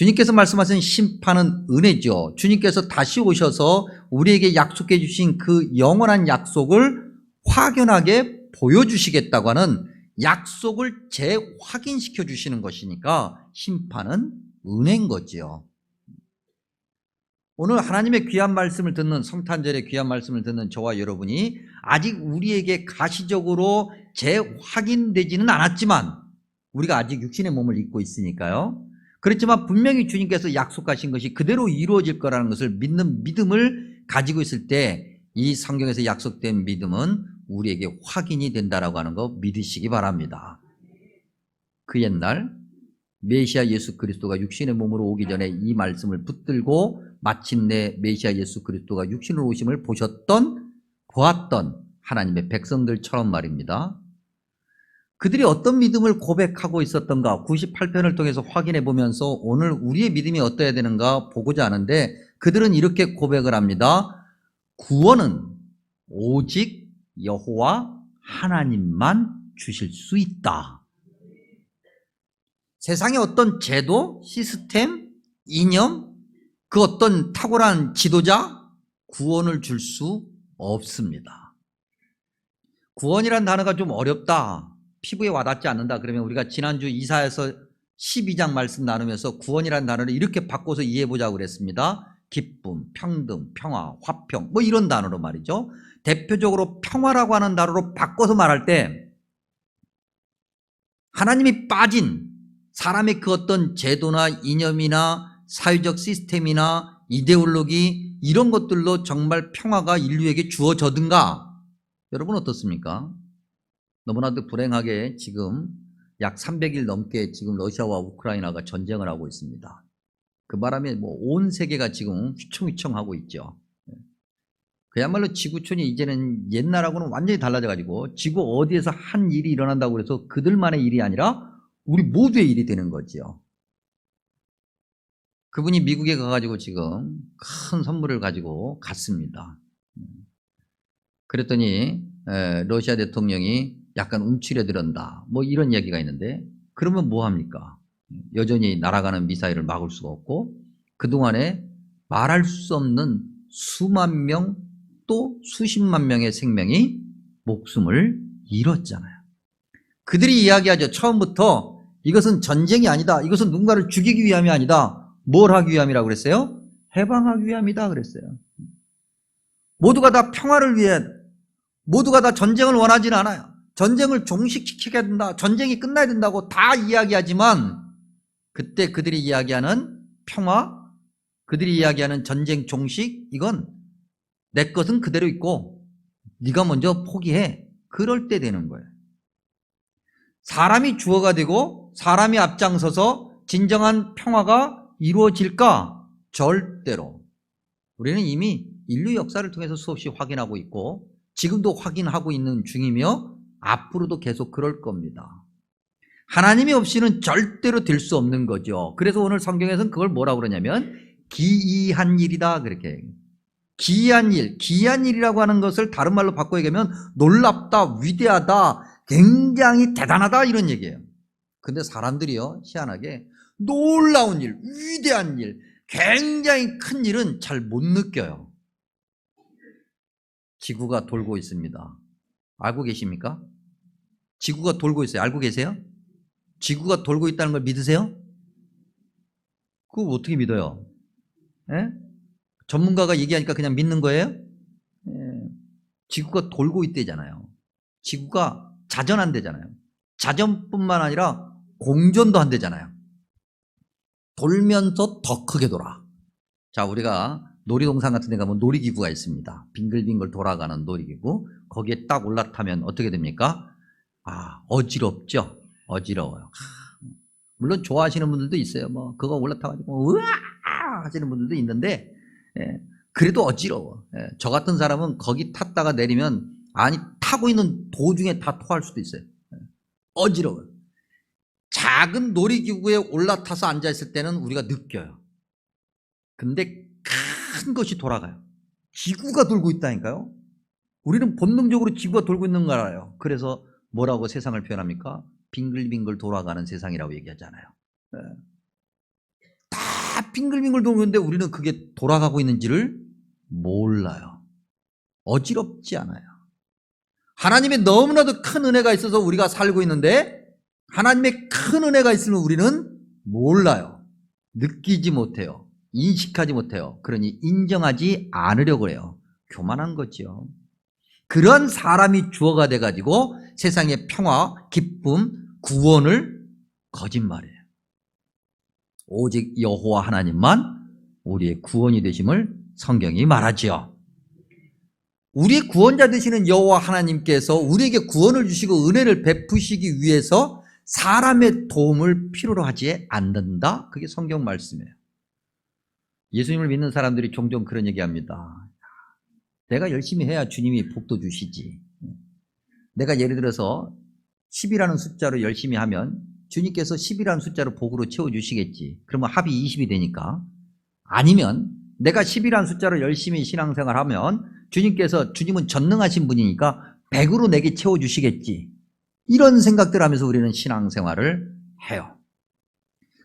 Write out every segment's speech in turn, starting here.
주님께서 말씀하신 심판은 은혜죠. 주님께서 다시 오셔서 우리에게 약속해 주신 그 영원한 약속을 확연하게 보여주시겠다고 하는 약속을 재확인시켜 주시는 것이니까 심판은 은혜인 거지요. 오늘 하나님의 귀한 말씀을 듣는, 성탄절의 귀한 말씀을 듣는 저와 여러분이 아직 우리에게 가시적으로 재확인되지는 않았지만, 우리가 아직 육신의 몸을 입고 있으니까요. 그렇지만 분명히 주님께서 약속하신 것이 그대로 이루어질 거라는 것을 믿는 믿음을 가지고 있을 때 이 성경에서 약속된 믿음은 우리에게 확인이 된다라고 하는 거 믿으시기 바랍니다. 그 옛날 메시아 예수 그리스도가 육신의 몸으로 오기 전에 이 말씀을 붙들고 마침내 메시아 예수 그리스도가 육신으로 오심을 보았던 하나님의 백성들처럼 말입니다. 그들이 어떤 믿음을 고백하고 있었던가 98편을 통해서 확인해 보면서 오늘 우리의 믿음이 어떠해야 되는가 보고자 하는데, 그들은 이렇게 고백을 합니다. 구원은 오직 여호와 하나님만 주실 수 있다. 세상의 어떤 제도, 시스템, 이념, 그 어떤 탁월한 지도자 구원을 줄 수 없습니다. 구원이란 단어가 좀 어렵다, 피부에 와닿지 않는다 그러면 우리가 지난주 이사야서 12장 말씀 나누면서 구원이란 단어를 이렇게 바꿔서 이해해보자고 그랬습니다. 기쁨, 평등, 평화, 화평 뭐 이런 단어로 말이죠. 대표적으로 평화라고 하는 단어로 바꿔서 말할 때 하나님이 빠진 사람의 그 어떤 제도나 이념이나 사회적 시스템이나 이데올로기 이런 것들로 정말 평화가 인류에게 주어져든가? 여러분 어떻습니까? 너무나도 불행하게 지금 약 300일 넘게 지금 러시아와 우크라이나가 전쟁을 하고 있습니다. 그 바람에 온 세계가 지금 휘청휘청하고 있죠. 그야말로 지구촌이 이제는 옛날하고는 완전히 달라져가지고 지구 어디에서 한 일이 일어난다고 해서 그들만의 일이 아니라 우리 모두의 일이 되는 거죠. 그분이 미국에 가가지고 지금 큰 선물을 가지고 갔습니다. 그랬더니 러시아 대통령이 약간 움츠려 들었다 뭐 이런 얘기가 있는데, 그러면 뭐 합니까? 여전히 날아가는 미사일을 막을 수가 없고 그동안에 말할 수 없는 수만 명 또 수십만 명의 생명이 목숨을 잃었잖아요. 그들이 이야기하죠. 처음부터 이것은 전쟁이 아니다, 이것은 누군가를 죽이기 위함이 아니다. 뭘 하기 위함이라고 그랬어요? 해방하기 위함이다 그랬어요. 모두가 다 평화를 위해, 모두가 다 전쟁을 원하지는 않아요. 전쟁을 종식시켜야 된다, 전쟁이 끝나야 된다고 다 이야기하지만 그때 그들이 이야기하는 평화, 그들이 이야기하는 전쟁 종식, 이건 내 것은 그대로 있고 네가 먼저 포기해, 그럴 때 되는 거예요. 사람이 주어가 되고 사람이 앞장서서 진정한 평화가 이루어질까? 절대로. 우리는 이미 인류 역사를 통해서 수없이 확인하고 있고 지금도 확인하고 있는 중이며 앞으로도 계속 그럴 겁니다. 하나님이 없이는 절대로 될 수 없는 거죠. 그래서 오늘 성경에서는 그걸 뭐라고 그러냐면 기이한 일이다 그렇게. 기이한 일, 기이한 일이라고 하는 것을 다른 말로 바꿔 얘기하면 놀랍다, 위대하다, 굉장히 대단하다 이런 얘기예요. 근데 사람들이요, 희한하게 놀라운 일, 위대한 일, 굉장히 큰 일은 잘 못 느껴요. 지구가 돌고 있습니다. 알고 계십니까? 지구가 돌고 있어요. 알고 계세요? 지구가 돌고 있다는 걸 믿으세요? 그거 어떻게 믿어요? 예? 전문가가 얘기하니까 그냥 믿는 거예요? 예. 지구가 돌고 있대잖아요. 지구가 자전한대잖아요. 자전뿐만 아니라 공전도 한대잖아요. 돌면서 더 크게 돌아. 자, 우리가 놀이동산 같은 데 가면 놀이기구가 있습니다. 빙글빙글 돌아가는 놀이기구. 거기에 딱 올라타면 어떻게 됩니까? 어지럽죠? 어지러워요. 물론 좋아하시는 분들도 있어요. 그거 올라타가지고 으아 하시는 분들도 있는데, 그래도 어지러워. 저 같은 사람은 거기 탔다가 내리면 타고 있는 도중에 다 토할 수도 있어요. 어지러워요. 작은 놀이기구에 올라타서 앉아있을 때는 우리가 느껴요. 근데 큰 것이 돌아가요. 지구가 돌고 있다니까요. 우리는 본능적으로 지구가 돌고 있는 걸 알아요. 그래서 뭐라고 세상을 표현합니까? 빙글빙글 돌아가는 세상이라고 얘기하잖아요. 다 다 빙글빙글 도는데 우리는 그게 돌아가고 있는지를 몰라요. 어지럽지 않아요. 하나님의 너무나도 큰 은혜가 있어서 우리가 살고 있는데 하나님의 큰 은혜가 있으면 우리는 몰라요. 느끼지 못해요. 인식하지 못해요. 그러니 인정하지 않으려고 해요. 교만한 거죠. 그런 사람이 주어가 돼가지고 세상의 평화, 기쁨, 구원을 거짓말해요. 오직 여호와 하나님만 우리의 구원이 되심을 성경이 말하지요. 우리의 구원자 되시는 여호와 하나님께서 우리에게 구원을 주시고 은혜를 베푸시기 위해서 사람의 도움을 필요로 하지 않는다. 그게 성경 말씀이에요. 예수님을 믿는 사람들이 종종 그런 얘기합니다. 내가 열심히 해야 주님이 복도 주시지. 내가 예를 들어서 10이라는 숫자로 열심히 하면 주님께서 10이라는 숫자로 복으로 채워주시겠지. 그러면 합이 20이 되니까. 아니면 내가 10이라는 숫자로 열심히 신앙생활하면 주님은 전능하신 분이니까 100으로 내게 채워주시겠지. 이런 생각들 하면서 우리는 신앙생활을 해요.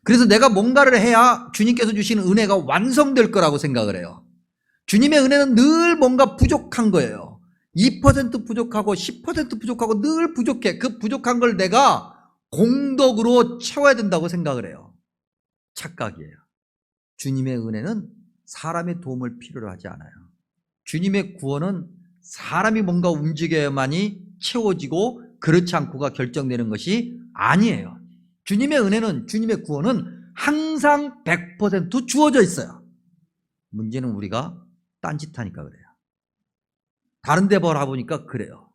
그래서 내가 뭔가를 해야 주님께서 주시는 은혜가 완성될 거라고 생각을 해요. 주님의 은혜는 늘 뭔가 부족한 거예요. 2% 부족하고 10% 부족하고 늘 부족해. 그 부족한 걸 내가 공덕으로 채워야 된다고 생각을 해요. 착각이에요. 주님의 은혜는 사람의 도움을 필요로 하지 않아요. 주님의 구원은 사람이 뭔가 움직여야만이 채워지고 그렇지 않고가 결정되는 것이 아니에요. 주님의 은혜는, 주님의 구원은 항상 100% 주어져 있어요. 문제는 우리가 딴짓하니까 그래요. 다른 데 보니까 그래요.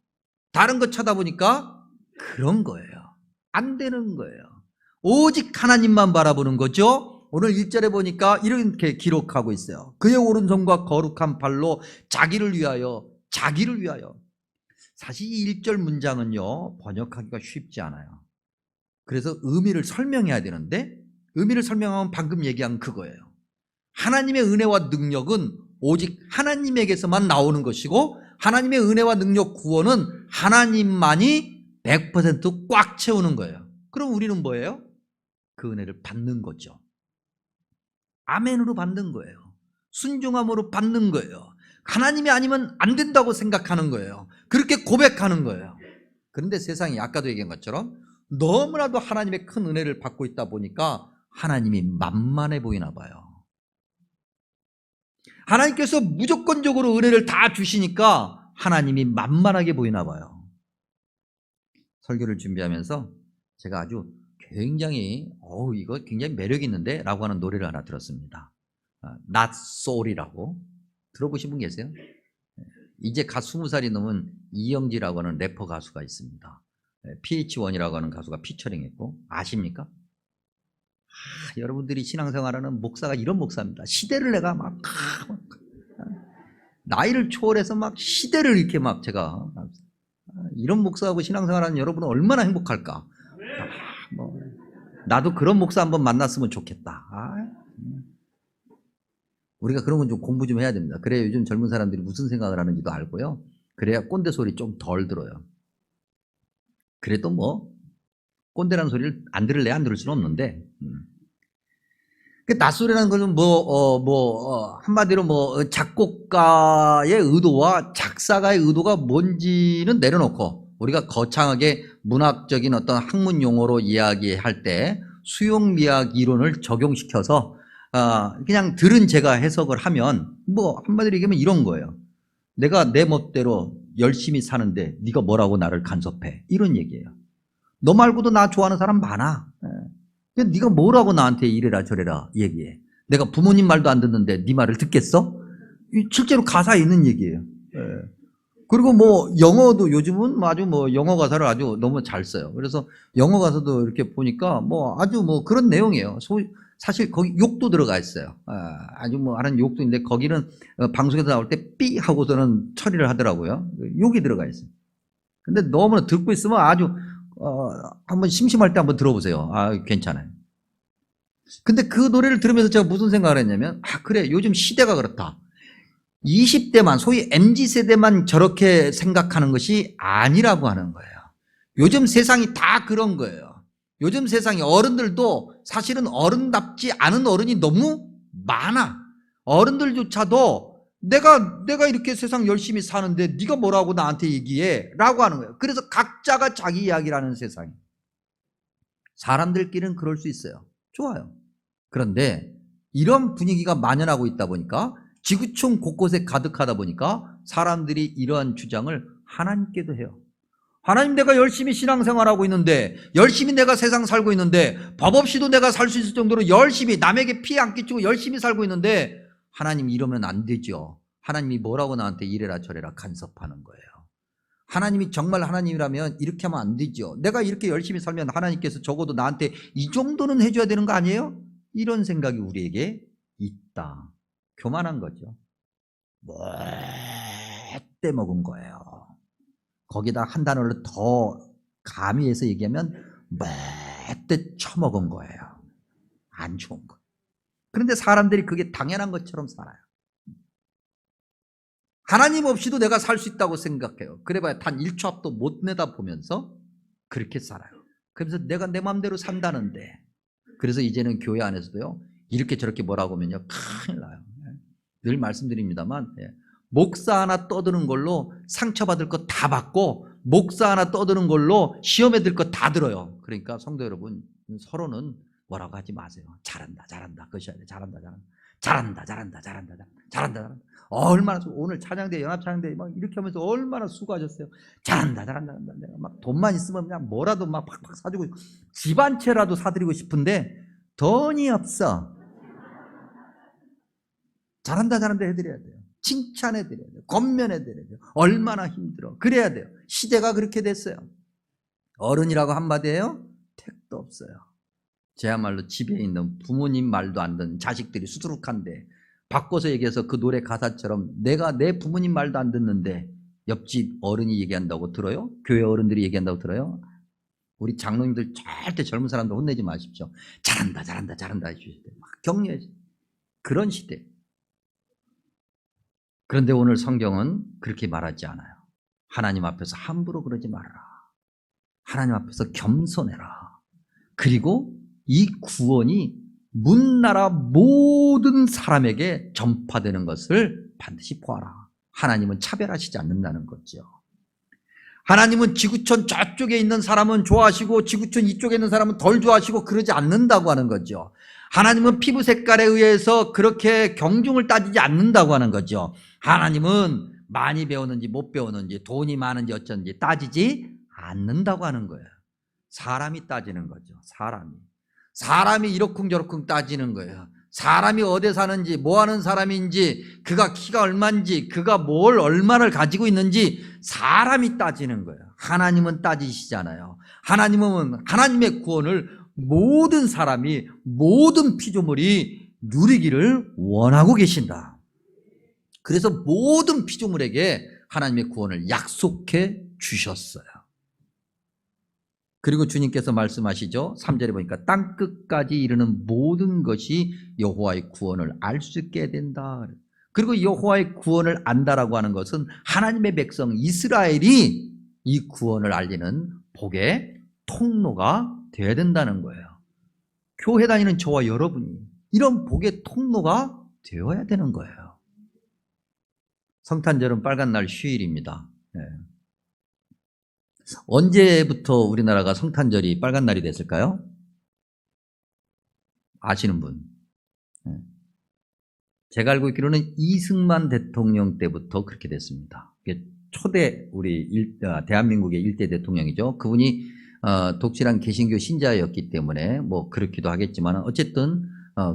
다른 거 쳐다보니까 그런 거예요. 안 되는 거예요. 오직 하나님만 바라보는 거죠. 오늘 1절에 보니까 이렇게 기록하고 있어요. 그의 오른손과 거룩한 발로 자기를 위하여. 사실 이 1절 문장은요, 번역하기가 쉽지 않아요. 그래서 의미를 설명해야 되는데, 의미를 설명하면 방금 얘기한 그거예요. 하나님의 은혜와 능력은 오직 하나님에게서만 나오는 것이고, 하나님의 은혜와 능력 구원은 하나님만이 100% 꽉 채우는 거예요. 그럼 우리는 뭐예요? 그 은혜를 받는 거죠. 아멘으로 받는 거예요. 순종함으로 받는 거예요. 하나님이 아니면 안 된다고 생각하는 거예요. 그렇게 고백하는 거예요. 그런데 세상이 아까도 얘기한 것처럼 너무나도 하나님의 큰 은혜를 받고 있다 보니까 하나님이 만만해 보이나 봐요. 하나님께서 무조건적으로 은혜를 다 주시니까 하나님이 만만하게 보이나 봐요. 설교를 준비하면서 제가 아주 굉장히 이거 굉장히 매력 있는데 라고 하는 노래를 하나 들었습니다. Not Soul이라고. 들어보신 분 계세요? 이제 갓 20살이 넘은 이영지라고 하는 래퍼 가수가 있습니다. PH1이라고 하는 가수가 피처링했고, 아십니까? 여러분들이 신앙생활하는 목사가 이런 목사입니다. 시대를 내가 나이를 초월해서 시대를 이렇게 제가 이런 목사하고 신앙생활하는 여러분은 얼마나 행복할까? 나도 그런 목사 한번 만났으면 좋겠다. 우리가 그런 건 좀 공부 좀 해야 됩니다. 그래야 요즘 젊은 사람들이 무슨 생각을 하는지도 알고요. 그래야 꼰대 소리 좀 덜 들어요. 그래도 꼰대라는 소리를 안 들을래 안 들을 수는 없는데, 낯소리라는 것은 한마디로 작곡가의 의도와 작사가의 의도가 뭔지는 내려놓고 우리가 거창하게 문학적인 어떤 학문 용어로 이야기할 때 수용미학 이론을 적용시켜서 그냥 들은 제가 해석을 하면 한마디로 얘기하면 이런 거예요. 내가 내 멋대로 열심히 사는데 네가 뭐라고 나를 간섭해, 이런 얘기예요. 너 말고도 나 좋아하는 사람 많아. 네가 뭐라고 나한테 이래라 저래라 얘기해. 내가 부모님 말도 안 듣는데 네 말을 듣겠어? 실제로 가사에 있는 얘기예요. 그리고 영어도 요즘은 아주 영어 가사를 아주 너무 잘 써요. 그래서 영어 가사도 이렇게 보니까 아주 그런 내용이에요. 사실 거기 욕도 들어가 있어요. 아주 하는 욕도 있는데 거기는 방송에서 나올 때 삐 하고서는 처리를 하더라고요. 욕이 들어가 있어요. 근데 너무 듣고 있으면 아주 한번 심심할 때 한번 들어보세요. 괜찮아요. 근데 그 노래를 들으면서 제가 무슨 생각을 했냐면, 그래, 요즘 시대가 그렇다. 20대만, 소위 MZ세대만 저렇게 생각하는 것이 아니라고 하는 거예요. 요즘 세상이 다 그런 거예요. 요즘 세상이 어른들도 사실은 어른답지 않은 어른이 너무 많아. 어른들조차도 내가 이렇게 세상 열심히 사는데 네가 뭐라고 나한테 얘기해? 라고 하는 거예요. 그래서 각자가 자기 이야기를 하는 세상이에요. 사람들끼리는 그럴 수 있어요. 좋아요. 그런데 이런 분위기가 만연하고 있다 보니까 지구촌 곳곳에 가득하다 보니까 사람들이 이러한 주장을 하나님께도 해요. 하나님, 내가 열심히 신앙생활하고 있는데, 열심히 내가 세상 살고 있는데, 법 없이도 내가 살 수 있을 정도로 열심히 남에게 피해 안 끼치고 열심히 살고 있는데 하나님, 이러면 안 되죠. 하나님이 뭐라고 나한테 이래라 저래라 간섭하는 거예요. 하나님이 정말 하나님이라면 이렇게 하면 안 되죠. 내가 이렇게 열심히 살면 하나님께서 적어도 나한테 이 정도는 해줘야 되는 거 아니에요? 이런 생각이 우리에게 있다. 교만한 거죠. 때 먹은 거예요. 거기다 한 단어를 더 가미해서 얘기하면 때 처먹은 거예요. 안 좋은 거. 그런데 사람들이 그게 당연한 것처럼 살아요. 하나님 없이도 내가 살 수 있다고 생각해요. 그래봐야 단 1초 앞도 못 내다보면서 그렇게 살아요. 그래서 내가 내 마음대로 산다는데, 그래서 이제는 교회 안에서도요, 이렇게 저렇게 뭐라고 하면요, 큰일 나요. 늘 말씀드립니다만, 목사 하나 떠드는 걸로 상처받을 거 다 받고, 목사 하나 떠드는 걸로 시험에 들 거 다 들어요. 그러니까 성도 여러분, 서로는 뭐라고 하지 마세요. 잘한다, 잘한다. 그것이 아니라 잘한다, 잘한다. 잘한다, 잘한다, 잘한다, 잘한다, 잘한다. 얼마나, 오늘 찬양대, 연합찬양대 막 이렇게 하면서 얼마나 수고하셨어요. 잘한다, 잘한다, 잘한다. 내가 막 돈만 있으면 그냥 뭐라도 막 팍팍 사주고, 집 한 채라도 사드리고 싶은데, 돈이 없어. 잘한다, 잘한다 해드려야 돼요. 칭찬해드려야 돼요. 권면해드려야 돼요. 얼마나 힘들어. 그래야 돼요. 시대가 그렇게 됐어요. 어른이라고 한마디예요? 택도 없어요. 제야말로 집에 있는 부모님 말도 안 듣는 자식들이 수두룩한데, 바꿔서 얘기해서 그 노래 가사처럼 내가 내 부모님 말도 안 듣는데 옆집 어른이 얘기한다고 들어요? 교회 어른들이 얘기한다고 들어요? 우리 장로님들 절대 젊은 사람들 혼내지 마십시오. 잘한다, 잘한다, 잘한다 해주실 때 막 격려해. 그런 시대. 그런데 오늘 성경은 그렇게 말하지 않아요. 하나님 앞에서 함부로 그러지 말아라. 하나님 앞에서 겸손해라. 그리고 이 구원이 문나라 모든 사람에게 전파되는 것을 반드시 보아라. 하나님은 차별하시지 않는다는 거죠. 하나님은 지구촌 저쪽에 있는 사람은 좋아하시고 지구촌 이쪽에 있는 사람은 덜 좋아하시고 그러지 않는다고 하는 거죠. 하나님은 피부 색깔에 의해서 그렇게 경중을 따지지 않는다고 하는 거죠. 하나님은 많이 배우는지 못 배우는지 돈이 많은지 어쩐지 따지지 않는다고 하는 거예요. 사람이 따지는 거죠. 사람이 이러쿵저러쿵 따지는 거예요. 사람이 어디 사는지 뭐 하는 사람인지 그가 키가 얼마인지 그가 뭘 얼마를 가지고 있는지 사람이 따지는 거예요. 하나님은 따지시잖아요. 하나님은 하나님의 구원을 모든 사람이 모든 피조물이 누리기를 원하고 계신다. 그래서 모든 피조물에게 하나님의 구원을 약속해 주셨어요. 그리고 주님께서 말씀하시죠. 3절에 보니까 땅끝까지 이르는 모든 것이 여호와의 구원을 알 수 있게 된다. 그리고 여호와의 구원을 안다라고 하는 것은 하나님의 백성 이스라엘이 이 구원을 알리는 복의 통로가 되어야 된다는 거예요. 교회 다니는 저와 여러분이 이런 복의 통로가 되어야 되는 거예요. 성탄절은 빨간 날 휴일입니다. 네. 언제부터 우리나라가 성탄절이 빨간 날이 됐을까요? 아시는 분? 네. 제가 알고 있기로는 이승만 대통령 때부터 그렇게 됐습니다. 초대 대한민국의 일대 대통령이죠. 그분이 독실한 개신교 신자였기 때문에 뭐 그렇기도 하겠지만 어쨌든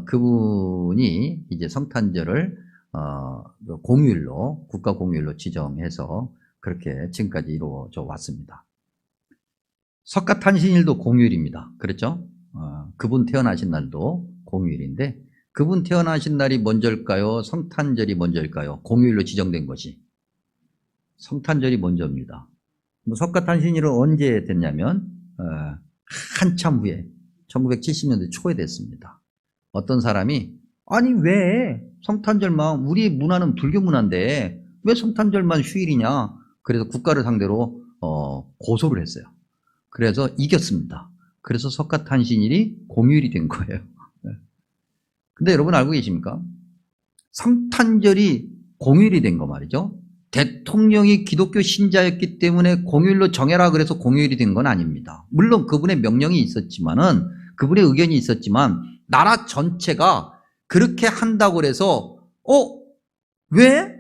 그분이 이제 성탄절을 공휴일로 국가 공휴일로 지정해서 그렇게 지금까지 이루어져 왔습니다. 석가탄신일도 공휴일입니다. 그렇죠? 그분 태어나신 날도 공휴일인데 그분 태어나신 날이 먼저일까요? 성탄절이 먼저일까요? 공휴일로 지정된 것이 성탄절이 먼저입니다. 석가탄신일은 언제 됐냐면 한참 후에 1970년대 초에 됐습니다. 어떤 사람이 아니 왜 성탄절만 우리 문화는 불교 문화인데 왜 성탄절만 휴일이냐? 그래서 국가를 상대로 고소를 했어요. 그래서 이겼습니다. 그래서 석가탄신일이 공휴일이 된 거예요. 근데 여러분 알고 계십니까? 성탄절이 공휴일이 된 거 말이죠. 대통령이 기독교 신자였기 때문에 공휴일로 정해라 그래서 공휴일이 된 건 아닙니다. 물론 그분의 명령이 있었지만은, 그분의 의견이 있었지만 나라 전체가 그렇게 한다고 그래서 왜?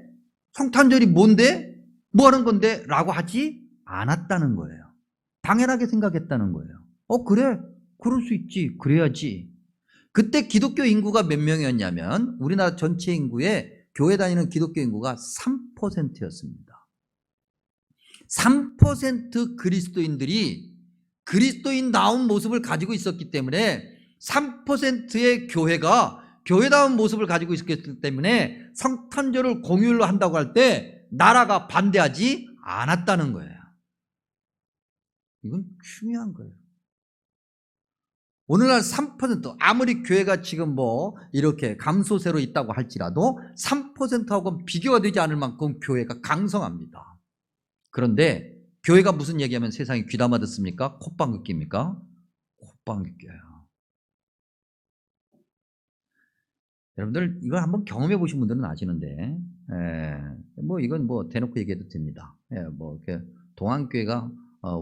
성탄절이 뭔데? 뭐 하는 건데? 라고 하지 않았다는 거예요. 당연하게 생각했다는 거예요. 그래, 그럴 수 있지, 그래야지. 그때 기독교 인구가 몇 명이었냐면 우리나라 전체 인구의 교회 다니는 기독교 인구가 3%였습니다. 3% 그리스도인들이 그리스도인다운 모습을 가지고 있었기 때문에 3%의 교회가 교회다운 모습을 가지고 있었기 때문에 성탄절을 공휴일로 한다고 할 때 나라가 반대하지 않았다는 거예요. 이건 중요한 거예요. 오늘날 3% 아무리 교회가 지금 뭐 이렇게 감소세로 있다고 할지라도 3%하고는 비교가 되지 않을 만큼 교회가 강성합니다. 그런데 교회가 무슨 얘기하면 세상이 귀담아 듣습니까? 콧방귀 낍니까? 콧방귀 껴요. 여러분들 이걸 한번 경험해 보신 분들은 아시는데, 뭐 이건 뭐 대놓고 얘기해도 됩니다. 뭐 이렇게 동안교회가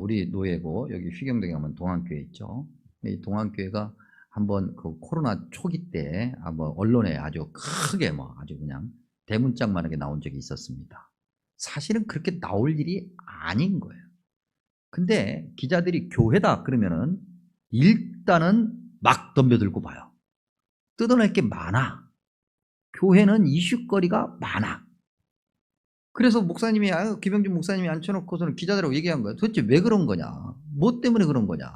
우리 노예고 여기 휘경동에 가면 동안교회 있죠. 이 동안교회가 한번 그 코로나 초기 때 한번 언론에 아주 크게 뭐 아주 그냥 대문짝만하게 나온 적이 있었습니다. 사실은 그렇게 나올 일이 아닌 거예요. 근데 기자들이 교회다 그러면은 일단은 막 덤벼들고 봐요. 뜯어낼 게 많아. 교회는 이슈거리가 많아. 그래서 목사님이, 김영준 목사님이 앉혀놓고서는 기자들하고 얘기한 거예요. 도대체 왜 그런 거냐? 뭐 때문에 그런 거냐?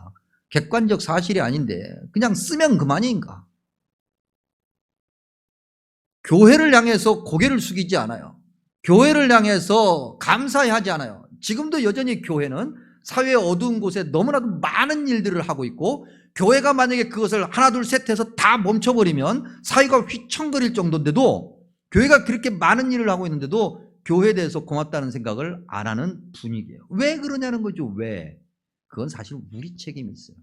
객관적 사실이 아닌데 그냥 쓰면 그만인가? 교회를 향해서 고개를 숙이지 않아요. 교회를 향해서 감사해 하지 않아요. 지금도 여전히 교회는 사회의 어두운 곳에 너무나도 많은 일들을 하고 있고, 교회가 만약에 그것을 하나 둘 셋 해서 다 멈춰버리면 사회가 휘청거릴 정도인데도, 교회가 그렇게 많은 일을 하고 있는데도 교회에 대해서 고맙다는 생각을 안 하는 분위기예요. 왜 그러냐는 거죠. 왜? 그건 사실 우리 책임이 있어요.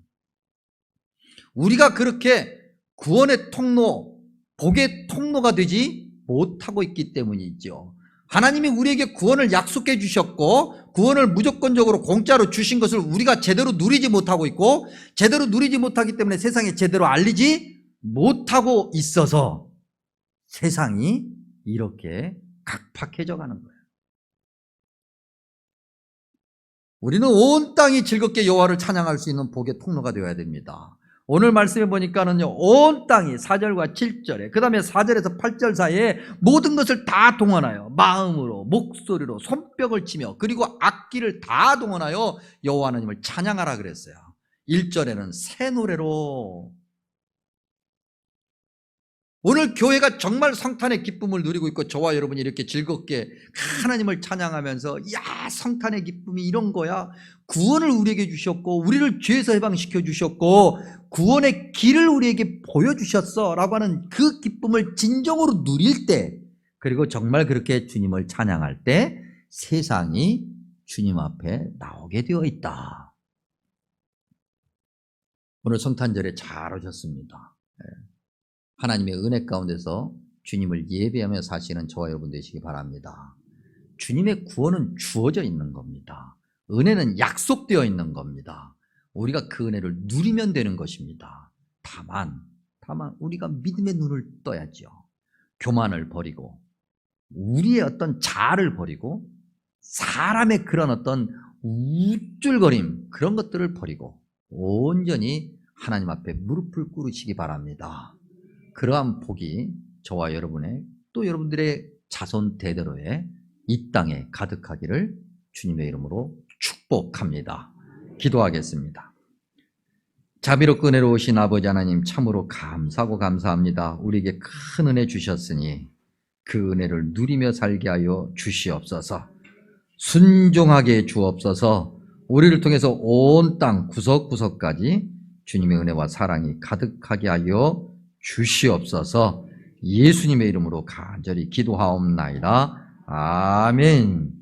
우리가 그렇게 구원의 통로, 복의 통로가 되지 못하고 있기 때문이죠. 하나님이 우리에게 구원을 약속해 주셨고 구원을 무조건적으로 공짜로 주신 것을 우리가 제대로 누리지 못하고 있고, 제대로 누리지 못하기 때문에 세상에 제대로 알리지 못하고 있어서 세상이 이렇게 각박해져 가는 거예요. 우리는 온 땅이 즐겁게 여호와를 찬양할 수 있는 복의 통로가 되어야 됩니다. 오늘 말씀해 보니까는요, 온 땅이 4절과 7절에, 그 다음에 4절에서 8절 사이에 모든 것을 다 동원하여 마음으로, 목소리로, 손뼉을 치며, 그리고 악기를 다 동원하여 여호와 하나님을 찬양하라 그랬어요. 1절에는 새 노래로. 오늘 교회가 정말 성탄의 기쁨을 누리고 있고 저와 여러분이 이렇게 즐겁게 하나님을 찬양하면서, 야, 성탄의 기쁨이 이런 거야. 구원을 우리에게 주셨고 우리를 죄에서 해방시켜 주셨고 구원의 길을 우리에게 보여주셨어 라고 하는 그 기쁨을 진정으로 누릴 때, 그리고 정말 그렇게 주님을 찬양할 때 세상이 주님 앞에 나오게 되어 있다. 오늘 성탄절에 잘 오셨습니다. 하나님의 은혜 가운데서 주님을 예배하며 사시는 저와 여러분 되시기 바랍니다. 주님의 구원은 주어져 있는 겁니다. 은혜는 약속되어 있는 겁니다. 우리가 그 은혜를 누리면 되는 것입니다. 다만 우리가 믿음의 눈을 떠야죠. 교만을 버리고 우리의 어떤 자아를 버리고 사람의 그런 어떤 우쭐거림, 그런 것들을 버리고 온전히 하나님 앞에 무릎을 꿇으시기 바랍니다. 그러한 복이 저와 여러분의, 또 여러분들의 자손 대대로에 이 땅에 가득하기를 주님의 이름으로 축복합니다. 기도하겠습니다. 자비롭고 은혜로우신 아버지 하나님, 참으로 감사하고 감사합니다. 우리에게 큰 은혜 주셨으니 그 은혜를 누리며 살게 하여 주시옵소서. 순종하게 주옵소서. 우리를 통해서 온 땅 구석구석까지 주님의 은혜와 사랑이 가득하게 하여 주시옵소서. 예수님의 이름으로 간절히 기도하옵나이다. 아멘.